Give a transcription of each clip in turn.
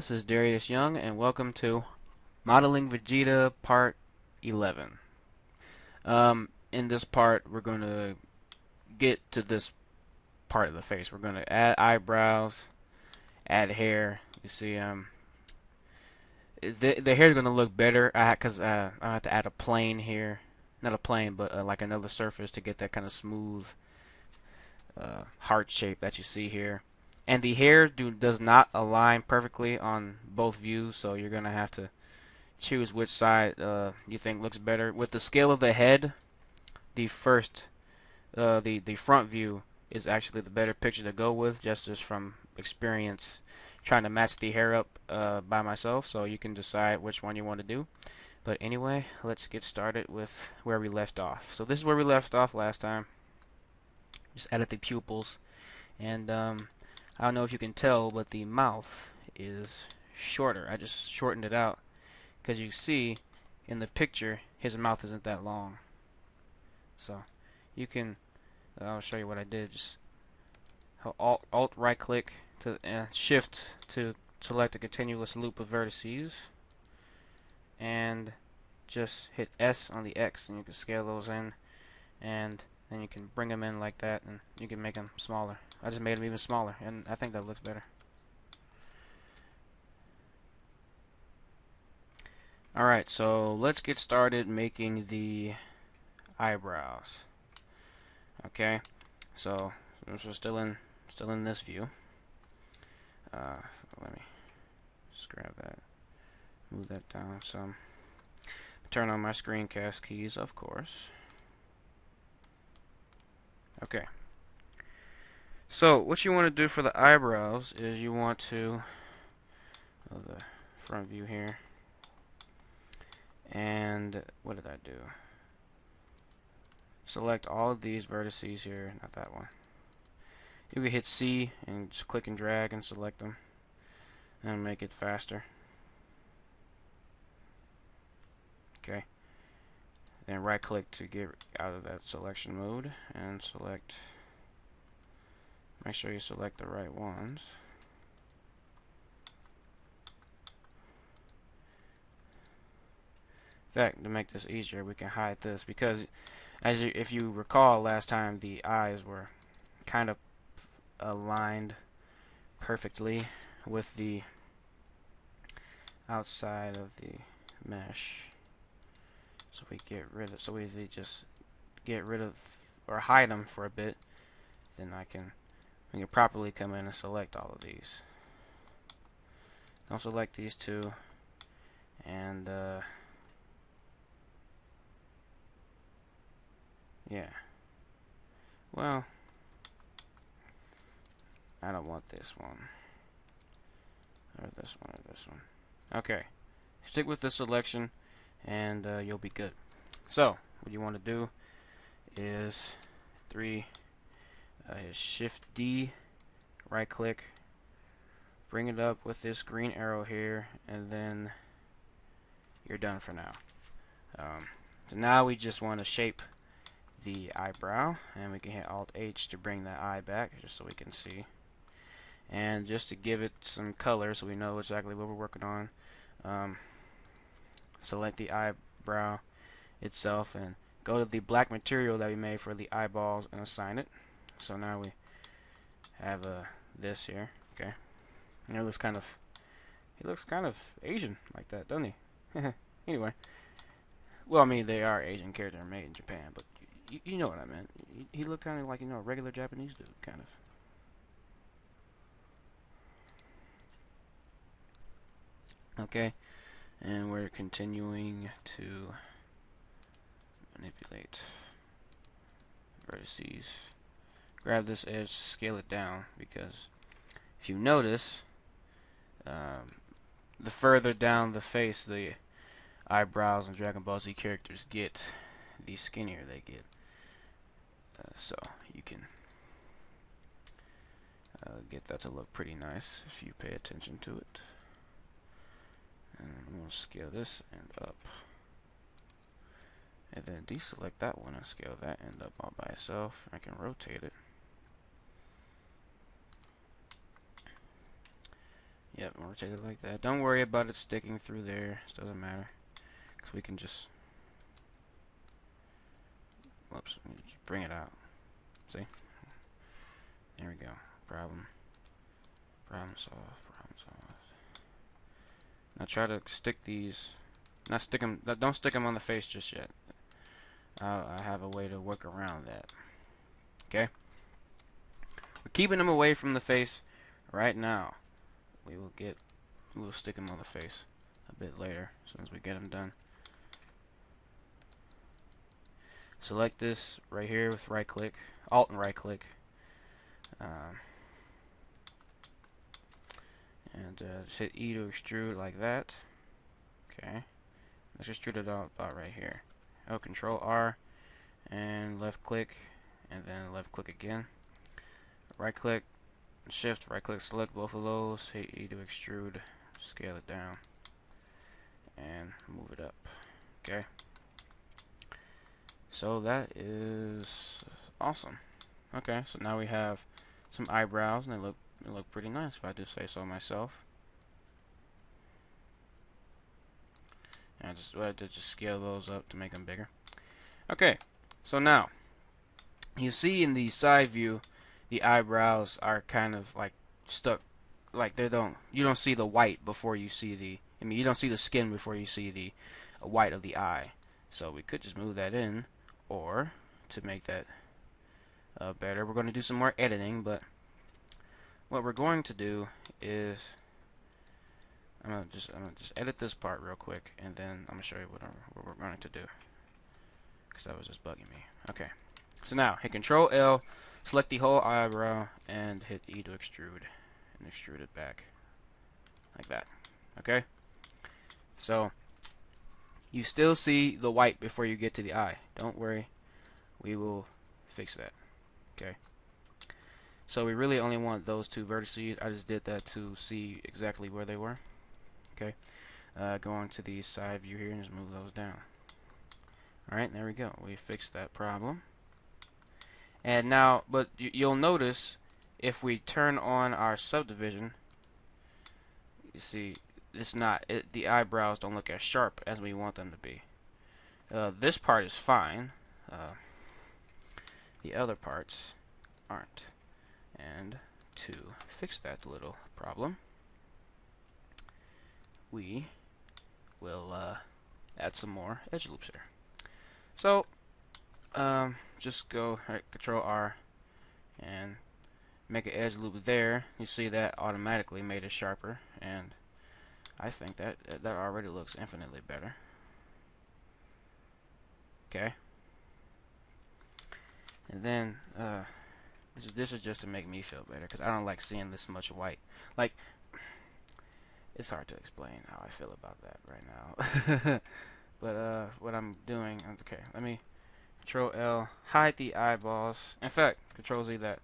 this is Darius Young, and welcome to Modeling Vegeta Part 11. In this part, we're going to get to this part of the face. We're going to add eyebrows, add hair. You see, the hair is going to look better because I have to add a plane here. Not a plane, but like another surface to get that kind of smooth heart shape that you see here. And the hair does not align perfectly on both views, so you're going to have to choose which side you think looks better. With the scale of the head, the front view is actually the better picture to go with, just as from experience trying to match the hair up by myself, so you can decide which one you want to do. But anyway, let's get started with where we left off. So this is where we left off last time. Just added the pupils, and I don't know if you can tell, but the mouth is shorter. I just shortened it out because you see in the picture his mouth isn't that long. So you can, I'll show you what I did. Just alt right click to shift to select a continuous loop of vertices, and just hit S on the X, and you can scale those in, and then you can bring them in like that, and you can make them smaller. I just made them even smaller, and I think that looks better. Alright, so let's get started making the eyebrows. Okay, so we're still in this view. Let me just grab that, move that down some. Turn on my screencast keys, of course. Okay. So what you want to do for the eyebrows is you want to the front view here, and what did I do? Select all of these vertices here, not that one. You can hit C and just click and drag and select them and make it faster. Okay. Then right click to get out of that selection mode and select, make sure you select the right ones. In fact, to make this easier, we can hide this because if you recall last time, the eyes were kind of aligned perfectly with the outside of the mesh. So if we just get rid of or hide them for a bit, then we can properly come in and select all of these. I'll select these two, and yeah. Well, I don't want this one, or this one, or this one. Okay, stick with the selection, and you'll be good. So what you want to do is Shift D, right click, bring it up with this green arrow here, and then you're done for now. So now we just want to shape the eyebrow, and we can hit Alt H to bring that eye back just so we can see, and just to give it some color so we know exactly what we're working on. Select the eyebrow itself and go to the black material that we made for the eyeballs and assign it. So now we have this here. Okay, and he looks kind of Asian like that, doesn't he? Anyway, well, I mean, they are Asian characters made in Japan, but you know what I meant. He looked kind of like, a regular Japanese dude, kind of. Okay, and we're continuing to manipulate vertices. Grab this edge, scale it down, because if you notice, the further down the face the eyebrows and Dragon Ball Z characters get, the skinnier they get. So you can get that to look pretty nice if you pay attention to it. And we'll scale this end up, and then deselect that one and scale that end up all by itself. I can rotate it. Yep, rotate it like that. Don't worry about it sticking through there. It doesn't matter. Because we can just... Whoops. Just bring it out. See? There we go. Problem solved. Problem solved. Now try to stick these... Not stick them... Don't stick them on the face just yet. I have a way to work around that. Okay? We're keeping them away from the face right now. We'll stick them on the face a bit later, as soon as we get them done. Select this right here with right click, Alt and right click, and just hit E to extrude like that. Okay, let's extrude it out about right here. Oh, Control R and left click, and then left click again. Right click, Shift, right click, select both of those, hit E to extrude, scale it down, and move it up. Okay. So that is awesome. Okay, so now we have some eyebrows, and they look pretty nice, if I do say so myself. And what I did, just scale those up to make them bigger. Okay, so now you see in the side view, the eyebrows are kind of like stuck, like you don't see the white before you see the, you don't see the skin before you see the white of the eye. So we could just move that in, or to make that better, we're going to do some more editing. But what we're going to do is I'm gonna just edit this part real quick, and then I'm gonna show you what we're going to do, because that was just bugging me. Okay, so now hit Control L, select the whole eyebrow, and hit E to extrude, and extrude it back like that. Okay, so you still see the white before you get to the eye. Don't worry, we will fix that. Okay, so we really only want those two vertices. I just did that to see exactly where they were. Okay, go on to the side view here and just move those down. Alright, there we go. We fixed that problem. And now, but you'll notice if we turn on our subdivision, you see it's not, the eyebrows don't look as sharp as we want them to be. This part is fine. The other parts aren't. And to fix that little problem, we will add some more edge loops here. So just go Control R and make an edge loop there. You see that automatically made it sharper, and I think that already looks infinitely better. Okay, and then this is just to make me feel better, because I don't like seeing this much white. Like, it's hard to explain how I feel about that right now. But what I'm doing, okay, let me Control L, hide the eyeballs. In fact, Control Z that.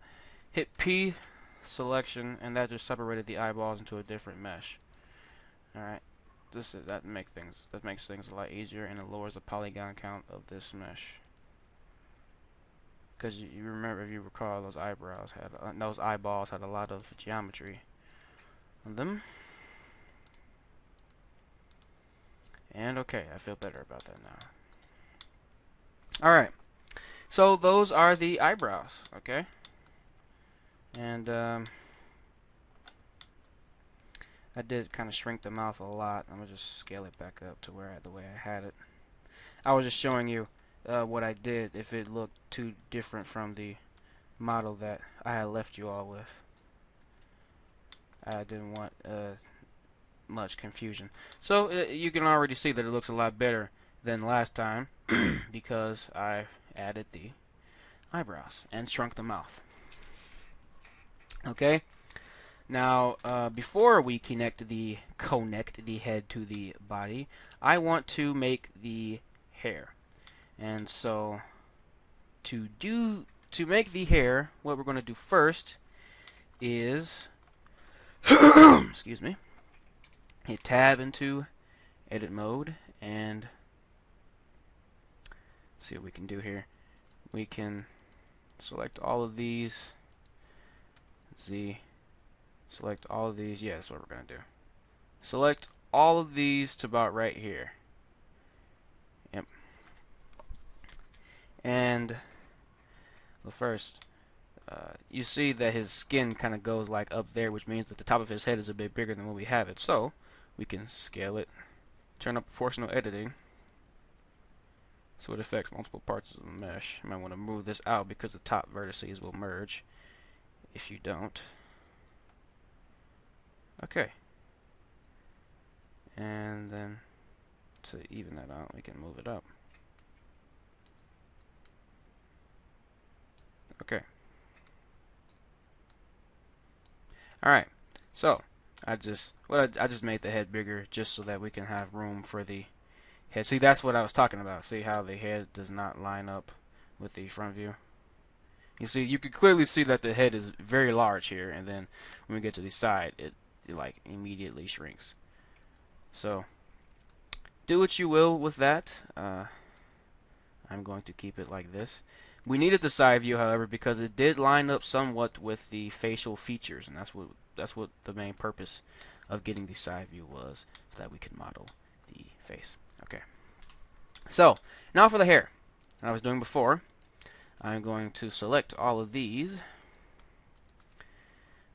Hit P, selection, and that just separated the eyeballs into a different mesh. All right, that makes things a lot easier, and it lowers the polygon count of this mesh. Because you remember, if you recall, those eyeballs had a lot of geometry on them. And okay, I feel better about that now. Alright, so those are the eyebrows, okay? And I did kind of shrink the mouth a lot. I'm going to just scale it back up to the way I had it. I was just showing you what I did if it looked too different from the model that I had left you all with. I didn't want much confusion. So you can already see that it looks a lot better than last time because I added the eyebrows and shrunk the mouth. Okay, now before we connect the head to the body, I want to make the hair. And so to make the hair, what we're going to do first is excuse me, hit tab into edit mode and see what we can do here. We can select all of these, Z, Select all of these. Yeah, that's what we're going to do. Select all of these to about right here. Yep. And well, first, you see that his skin kind of goes like up there, which means that the top of his head is a bit bigger than what we have it. So we can scale it, turn up proportional editing, so it affects multiple parts of the mesh. You might want to move this out because the top vertices will merge if you don't. Okay. And then to even that out, we can move it up. Okay. Alright. So I just made the head bigger just so that we can have room for the head. See, that's what I was talking about. See how the head does not line up with the front view? You see, you can clearly see that the head is very large here, and then when we get to the side, it like immediately shrinks. So do what you will with that. I'm going to keep it like this. We needed the side view, however, because it did line up somewhat with the facial features, and that's what the main purpose of getting the side view was, so that we could model the face. Okay. So now for the hair. As I was doing before, I'm going to select all of these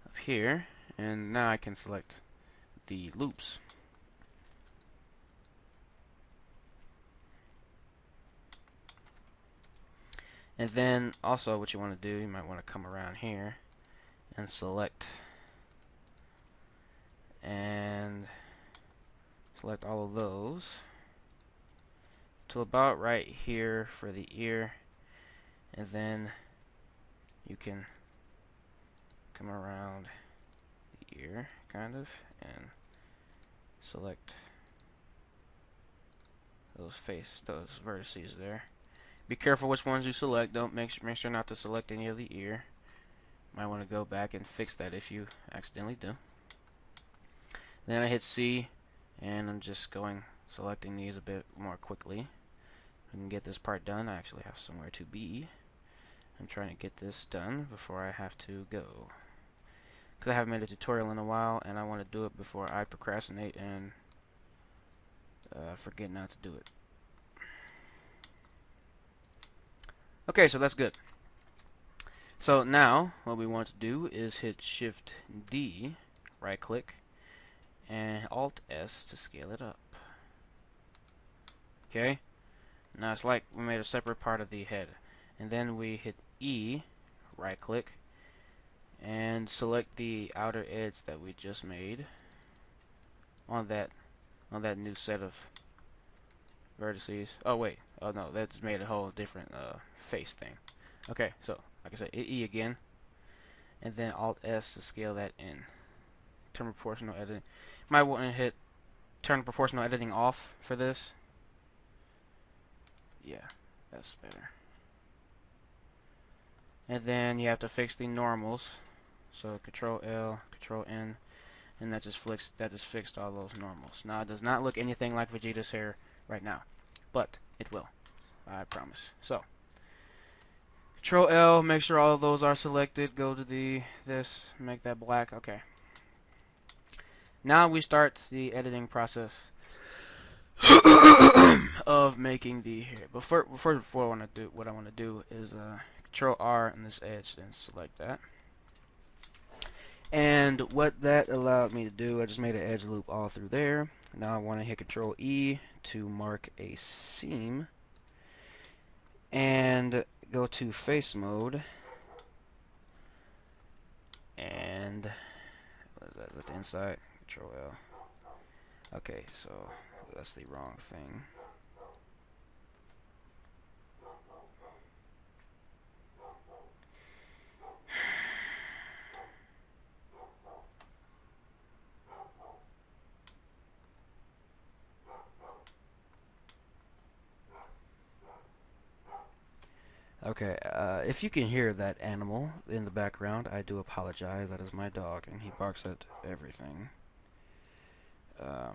up here, and now I can select the loops. And then also what you want to do, you might want to come around here and select all of those to about right here for the ear, and then you can come around the ear kind of and select those vertices there. Be careful which ones you select. Don't make sure not to select any of the ear. Might want to go back and fix that if you accidentally do. Then I hit C, and I'm just selecting these a bit more quickly. I can get this part done. I actually have somewhere to be. I'm trying to get this done before I have to go, because I haven't made a tutorial in a while, and I want to do it before I procrastinate and forget not to do it. Okay, so that's good. So now what we want to do is hit Shift D, right click, and Alt S to scale it up. Okay, now it's like we made a separate part of the head, and then we hit E, right click, and select the outer edge that we just made on that new set of vertices. Oh wait, oh no, that's made a whole different face thing. Okay, so like I said, hit E again, and then Alt S to scale that in. Turn proportional editing. Might want to hit turn proportional editing off for this. Yeah, that's better. And then you have to fix the normals. So Control L, Control N, and that just fixed all those normals. Now it does not look anything like Vegeta's hair right now, but it will, I promise. So Control L, make sure all of those are selected. Go to this, make that black. Okay. Now we start the editing process of making the hair. But before I want to do is Control R in this edge and select that. And what that allowed me to do, I just made an edge loop all through there. Now I want to hit Control E to mark a seam, and go to face mode, and what is that? Lift inside. Control L. Okay, so that's the wrong thing. Okay, if you can hear that animal in the background, I do apologize. That is my dog, and he barks at everything. And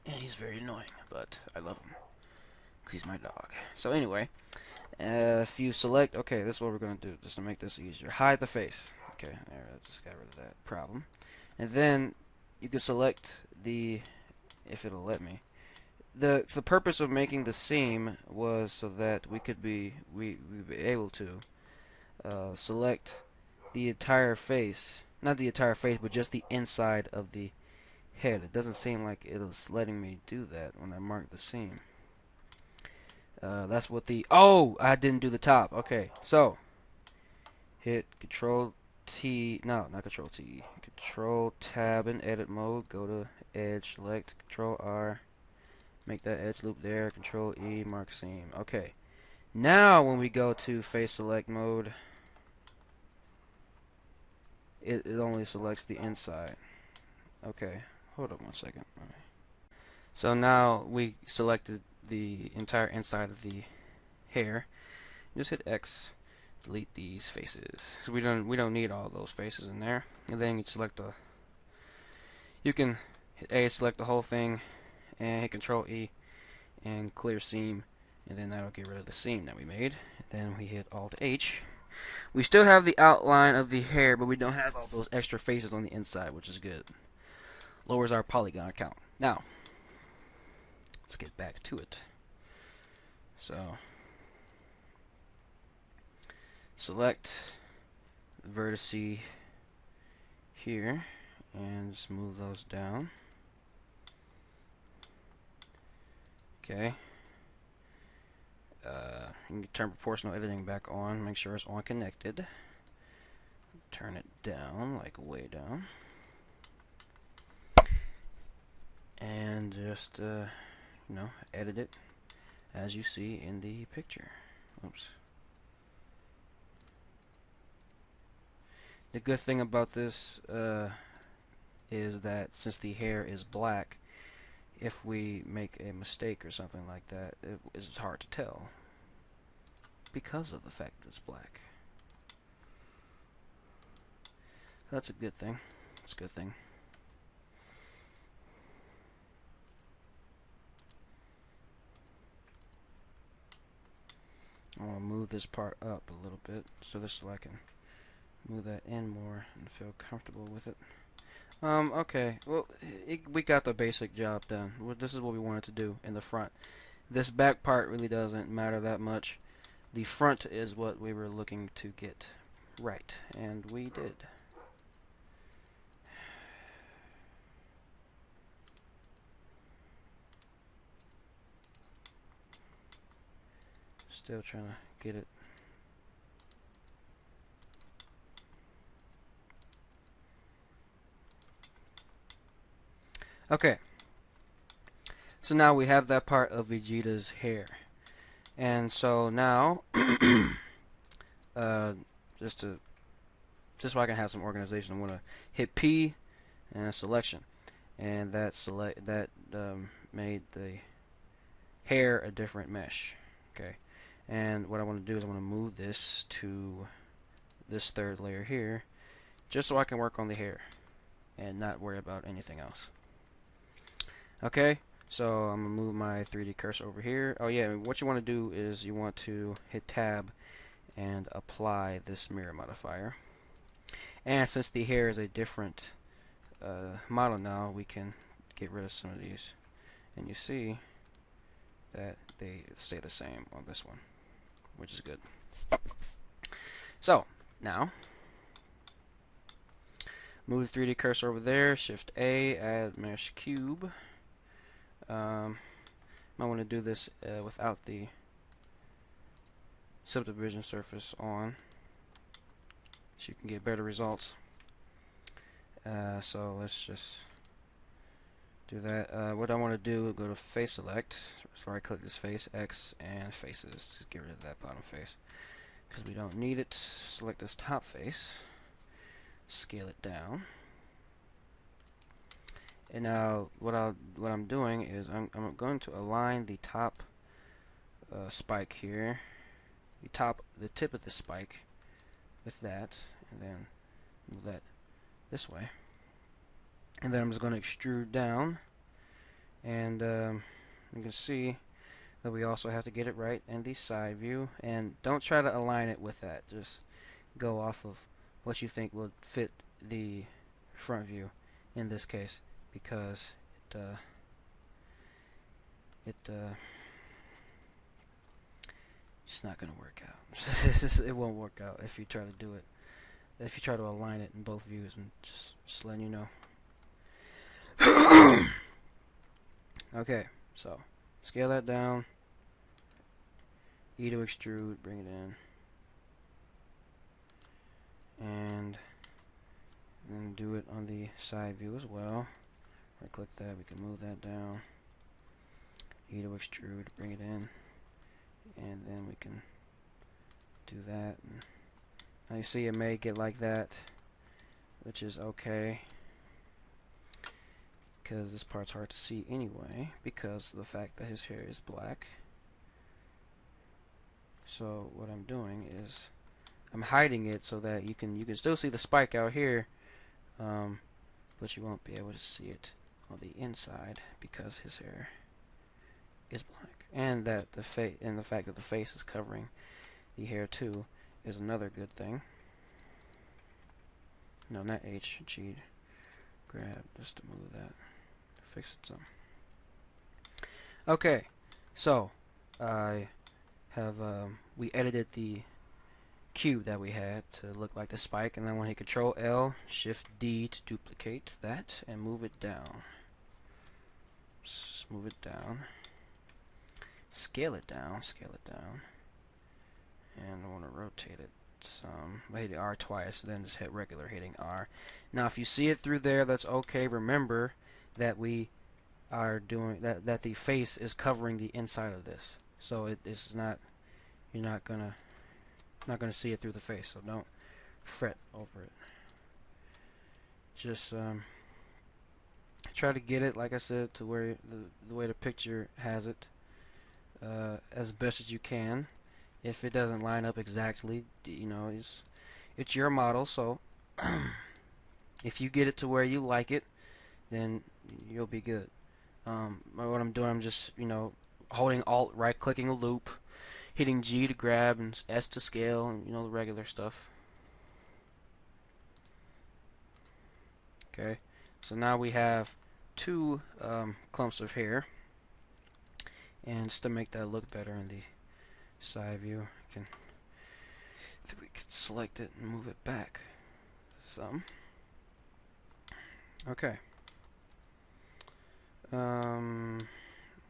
he's very annoying, but I love him, because he's my dog. So anyway, if you select, okay, this is what we're going to do, just to make this easier. Hide the face, Okay, there, I just got rid of that problem. And then you can select the, if it'll let me. The purpose of making the seam was so that we'd be able to select the entire face, not the entire face, but just the inside of the head. It doesn't seem like it is letting me do that when I mark the seam. That's what the, oh, I didn't do the top. Okay, so hit Control T, no, not Control T, Control Tab in edit mode. Go to edge, select Control R, make that edge loop there. Control E, mark seam. Okay, now when we go to face select mode, it only selects the inside. Okay, hold up 1 second. All right. So now we selected the entire inside of the hair. Just hit X, delete these faces. So we don't need all those faces in there. And then you select the, you can hit A, select the whole thing, and hit Control E and clear seam, and then that'll get rid of the seam that we made. Then we hit Alt H. We still have the outline of the hair, but we don't have all those extra faces on the inside, which is good. Lowers our polygon count. Now, let's get back to it. So, select the vertice here and just move those down. Okay. You can turn proportional editing back on. Make sure it's on connected. Turn it down, like way down. And just, you know, edit it as you see in the picture. Oops. The good thing about this is that since the hair is black, if we make a mistake or something like that, it's hard to tell because of the fact that it's black. That's a good thing. It's a good thing. I want to move this part up a little bit so I can move that in more and feel comfortable with it. Okay, well, we got the basic job done. Well, this is what we wanted to do in the front. This back part really doesn't matter that much. The front is what we were looking to get right, and we did. Still trying to get it. Okay. So now we have that part of Vegeta's hair. And so now, just so I can have some organization, I'm going to hit P and selection. And that made the hair a different mesh. Okay. And what I want to do is I want to move this to this third layer here, just so I can work on the hair and not worry about anything else. Okay, so I'm going to move my 3D cursor over here. Oh yeah, what you want to do is you want to hit tab and apply this mirror modifier. And since the hair is a different model now, we can get rid of some of these. And you see that they stay the same on this one, which is good. So, now, move the 3D cursor over there, Shift A, add mesh cube. I want to do this without the subdivision surface on, so you can get better results. So let's just do that. What I want to do, go to face select, so right click this face, X, and faces. Just get rid of that bottom face because we don't need it. Select this top face, scale it down. And now what I'm doing is I'm going to align the top spike here, the tip of the spike with that, and then move that this way. And then I'm just going to extrude down, and you can see that we also have to get it right in the side view. And don't try to align it with that. Just go off of what you think will fit the front view in this case, because it's not gonna work out. It won't work out if you try to do it. If you try to align it in both views, and just letting you know. Okay, so scale that down. E to extrude, bring it in, and then do it on the side view as well. Right click that, we can move that down. E to extrude, bring it in, and then we can do that. And now you see it may get like that, which is okay, because this part's hard to see anyway because of the fact that his hair is black. So what I'm doing is I'm hiding it so that you can still see the spike out here, but you won't be able to see it on the inside because his hair is black, and that the fact that the face is covering the hair too is another good thing. No, not H, G, grab just to move that, fix it some. Okay, so I have we edited the cube that we had to look like the spike, and then when I hit Control L, Shift D to duplicate that and move it down. Just move it down. Scale it down, and I want to rotate it some. I hit R twice, then just hit regular hitting R. Now, if you see it through there, that's okay. Remember that we are doing that the face is covering the inside of this, so it is not. You're not gonna see it through the face, so don't fret over it. Just try to get it, like I said, to where the way the picture has it, as best as you can. If it doesn't line up exactly, you know, it's your model, so if you get it to where you like it, then you'll be good. What I'm doing, I'm just, you know, holding Alt, right-clicking a loop, hitting G to grab, and S to scale, and, you know, the regular stuff. Okay, so now we have two clumps of hair, and just to make that look better in the side view, we can select it and move it back some. Okay.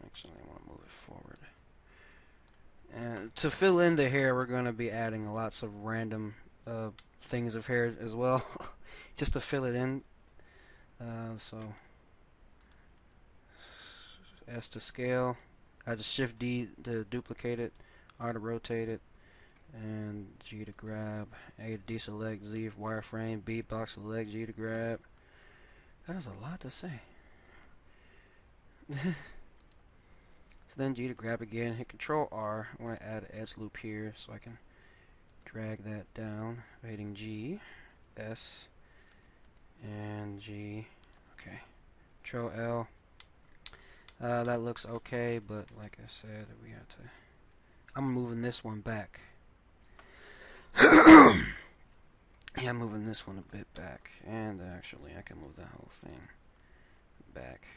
Actually, I want to move it forward. And to fill in the hair, we're going to be adding lots of random things of hair as well, just to fill it in. So S to scale. I just Shift D to duplicate it, R to rotate it, and G to grab, A to deselect, Z for wireframe, B box select, G to grab. That is a lot to say. So then G to grab again, hit Control R. I want to add an edge loop here so I can drag that down, hitting G, S, and G. Okay, Control L. That looks okay, but like I said, we have to. I'm moving this one back. Yeah, I'm moving this one a bit back, and actually, I can move the whole thing back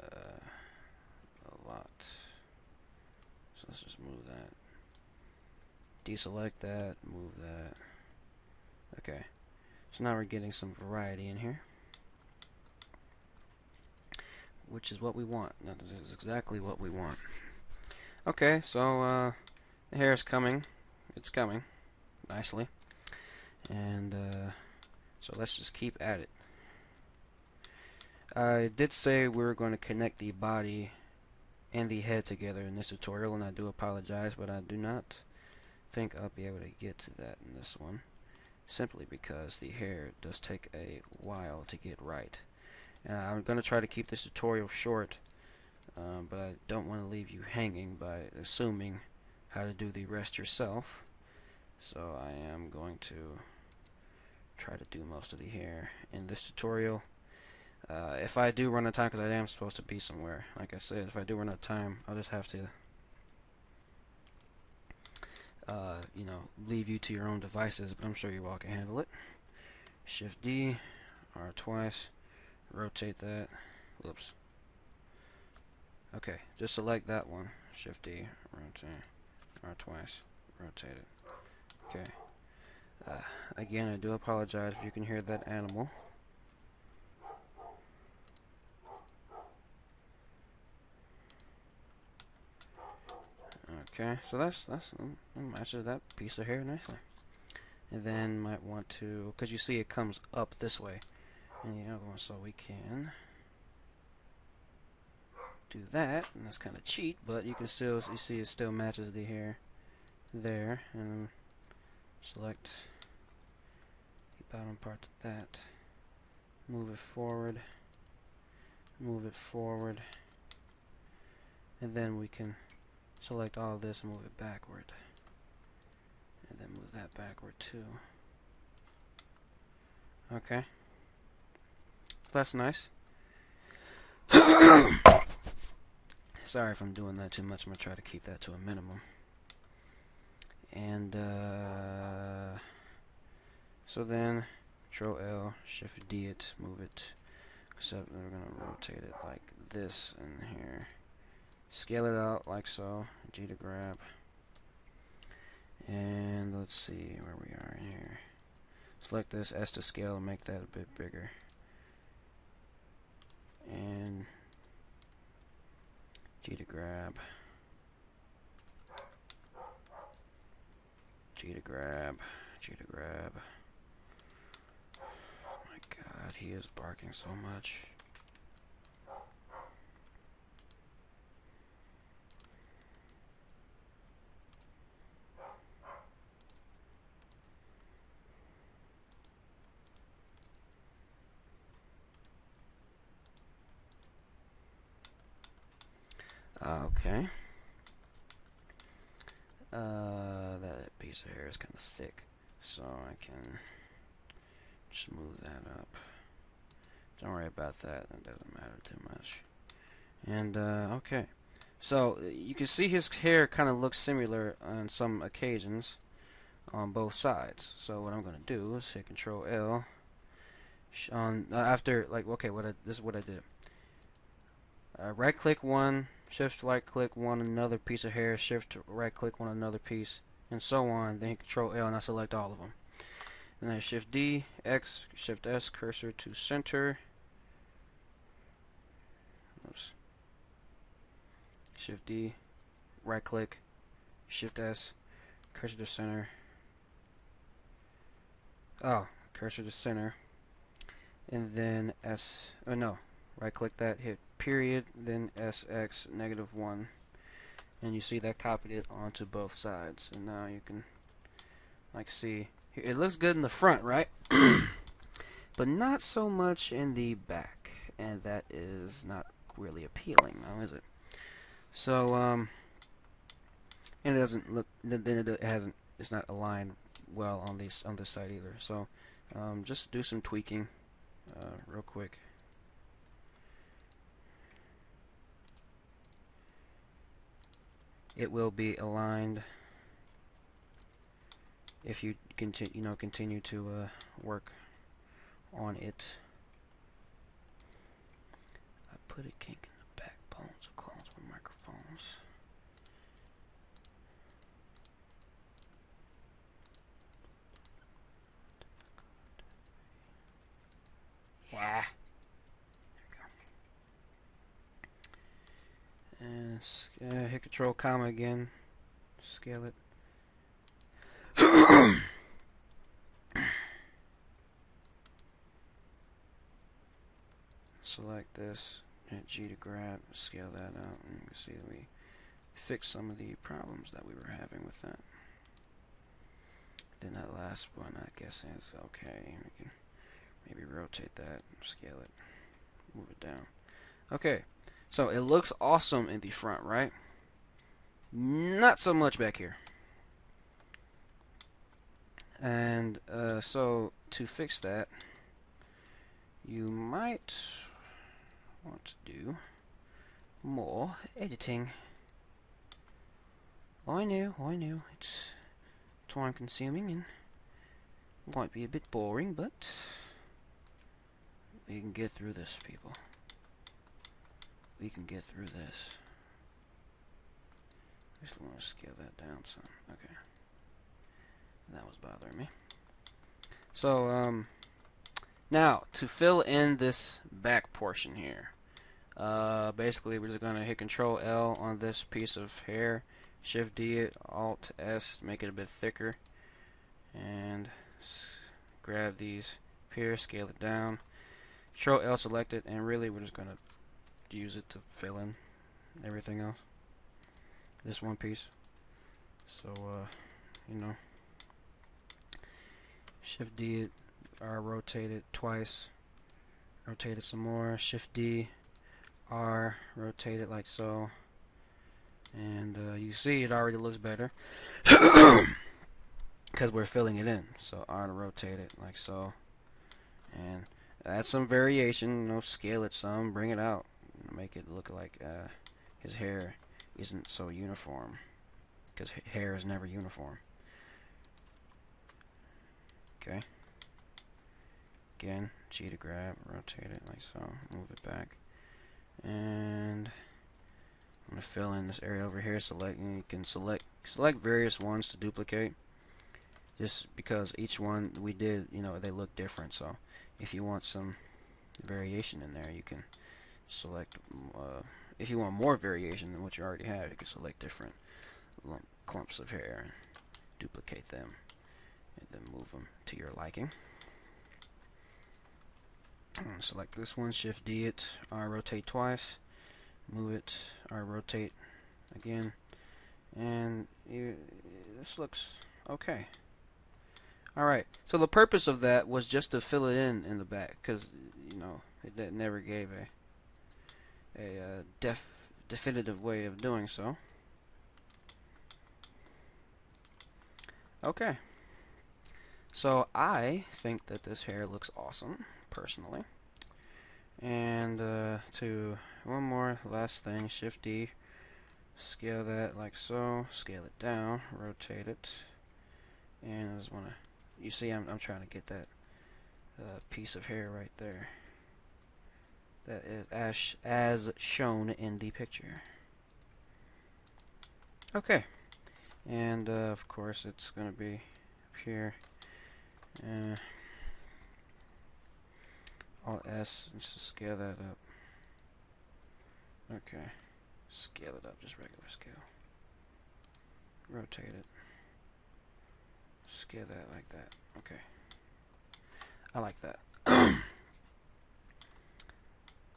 a lot. So let's just move that. Deselect that, move that. Okay, so now we're getting some variety in here, which is what we want. That is exactly what we want. Okay, so the hair is coming. It's coming nicely. And so let's just keep at it. I did say we were going to connect the body and the head together in this tutorial, and I do apologize, but I do not think I'll be able to get to that in this one, simply because the hair does take a while to get right. I'm going to try to keep this tutorial short, but I don't want to leave you hanging by assuming how to do the rest yourself. So I am going to try to do most of the hair in this tutorial. If I do run out of time, because I am supposed to be somewhere, like I said, if I do run out of time, I'll just have to you know, leave you to your own devices, but I'm sure you all can handle it. Shift D, R twice, rotate that. Whoops. Okay, just select that one. Shift D, rotate, R twice, rotate it. Okay. Again, I do apologize if you can hear that animal. Okay, so that matches that piece of hair nicely. And then might want to, because you see it comes up this way, and the other one, so we can do that, and that's kind of cheat, but you can still, you see it still matches the hair there, and select the bottom part to that, move it forward, and then we can select all of this and move it backward, and then move that backward too. Okay, that's nice. Sorry if I'm doing that too much. I'm gonna try to keep that to a minimum. And so then Control L, Shift D it, move it. Except we're gonna rotate it like this in here. Scale it out like so. G to grab. And let's see where we are in here. Select this, S to scale, and make that a bit bigger. And G to grab. G to grab. G to grab. Oh my god, he is barking so much. Okay. That piece of hair is kind of thick, so I can just move that up. Don't worry about that. That doesn't matter too much. And okay. So you can see his hair kind of looks similar on some occasions on both sides. So what I'm going to do is hit Control L. On after okay, this is what I did. Right click one, shift right click one another piece of hair, shift right click one another piece, and so on. Then Control L and I select all of them. Then I shift D, X, shift S, cursor to center. Oops. Shift D, right click, shift S, cursor to center. Oh, cursor to center. And then S, oh no, right click that, hit period, then SX -1. And you see that copied it onto both sides. And now you can see, it looks good in the front, right? But not so much in the back. And that is not really appealing now, is it? So, and it doesn't look, it's not aligned well on this side either. So, just do some tweaking real quick. It will be aligned if you continue to work on it. I put a kink in the backbones of clones with microphones. Yeah. And hit Control comma again. Scale it. Select this. Hit G to grab. Scale that out. And you can see that we fixed some of the problems that we were having with that. Then that last one, I guess, is okay. We can maybe rotate that. Scale it. Move it down. Okay. So it looks awesome in the front, right? Not so much back here. And so to fix that, you might want to do more editing. I know, it's time consuming and might be a bit boring, but we can get through this, people. We can get through this. I just want to scale that down some. Okay. That was bothering me. So, now, to fill in this back portion here, basically we're just going to hit Control L on this piece of hair, Shift D it, Alt S, make it a bit thicker, and grab these here, scale it down, Control L, select it, and really we're just going to use it to fill in everything else. This one piece. So, you know, Shift D it, R, rotate it twice, rotate it some more, Shift D, R, rotate it like so, and you see it already looks better because we're filling it in. So R to rotate it like so, and add some variation, you know, scale it some, bring it out, make it look like his hair isn't so uniform, because hair is never uniform. Okay. Again, G to grab, rotate it like so, move it back, and I'm gonna fill in this area over here. Select, and you can select various ones to duplicate, just because each one we did, you know, they look different. So if you want some variation in there, you can select. If you want more variation than what you already have, you can select different clumps of hair and duplicate them, and then move them to your liking. I'm going to select this one, Shift D it, R rotate twice, move it, R rotate again, and this looks okay. Alright, so the purpose of that was just to fill it in the back, because, you know, it never gave a definitive way of doing so. Okay, so I think that this hair looks awesome, personally. And to one more last thing, Shift D, scale that like so, scale it down, rotate it, and I just want to, you see I'm trying to get that piece of hair right there that is as shown in the picture. Okay, and of course it's going to be up here. Alt S, just to scale that up. Okay, scale it up, just regular scale. Rotate it. Scale that like that. Okay, I like that.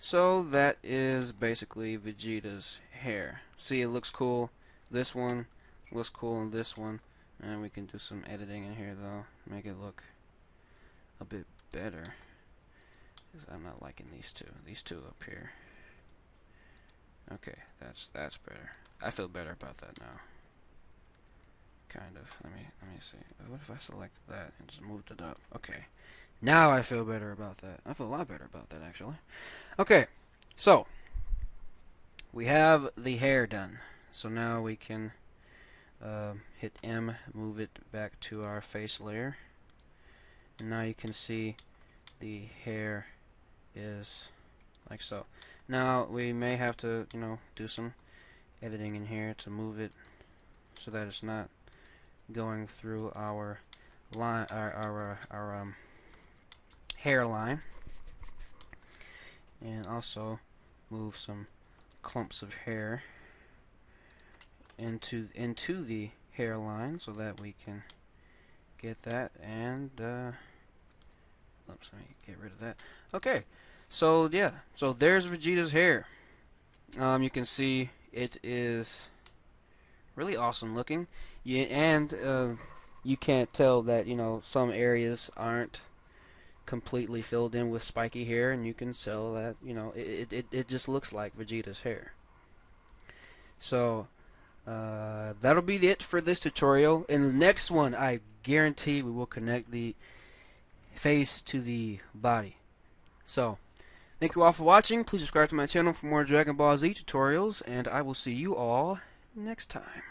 So that is basically Vegeta's hair. See, it looks cool. This one looks cool, and this one. And we can do some editing in here though, make it look a bit better. I'm not liking these two. These two up here. Okay, that's better. I feel better about that now. Kind of. Let me see. What if I selected that and just moved it up? Okay. Now I feel better about that. I feel a lot better about that, actually. Okay. So we have the hair done. So now we can hit M, move it back to our face layer, and now you can see the hair is like so. Now we may have to, you know, do some editing in here to move it so that it's not going through our line, our hairline, and also move some clumps of hair into the hairline so that we can get that, and oops, let me get rid of that. Okay, so yeah, so there's Vegeta's hair. You can see it is really awesome looking. Yeah, and you can't tell that, you know, some areas aren't completely filled in with spiky hair, and you can tell that, you know, it just looks like Vegeta's hair. So that'll be it for this tutorial. In the next one, I guarantee we will connect the face to the body. So thank you all for watching. Please subscribe to my channel for more Dragon Ball Z tutorials, and I will see you all next time.